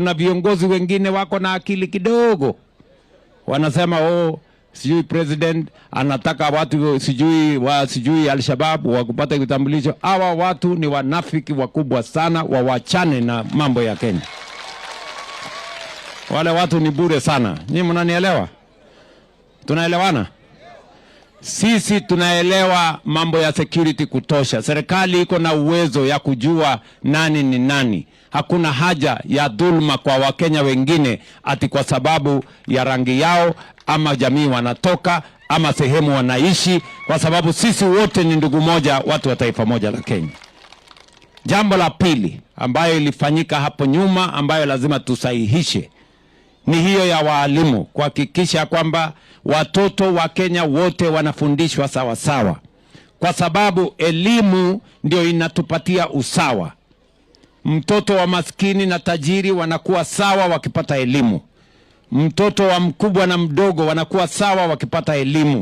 Kuna viongozi wengine wako na akili kidogo, wanasema sijui president anataka watu sijui Al-Shabaab wakupata kitambulisho. Hawa watu ni wanafiki wakubwa sana, wawachane na mambo ya Kenya. Wale watu ni bure sana. Nyinyi mnanielewa? Tunaelewana? Sisi tunaelewa mambo ya security kutosha. Serikali iko na uwezo ya kujua nani ni nani. Hakuna haja ya dhulma kwa Wakenya wengine ati kwa sababu ya rangi yao ama jamii wanatoka ama sehemu wanaishi, kwa sababu sisi wote ni ndugu moja, watu wa taifa moja la Kenya. Jambo la pili ambayo ilifanyika hapo nyuma ambayo lazima tusahihishe ni hiyo ya walimu, kuhakikisha kwamba watoto wa Kenya wote wanafundishwa sawa sawa, kwa sababu elimu ndio inatupatia usawa. Mtoto wa maskini na tajiri wanakuwa sawa wakipata elimu. Mtoto wa mkubwa na mdogo wanakuwa sawa wakipata elimu.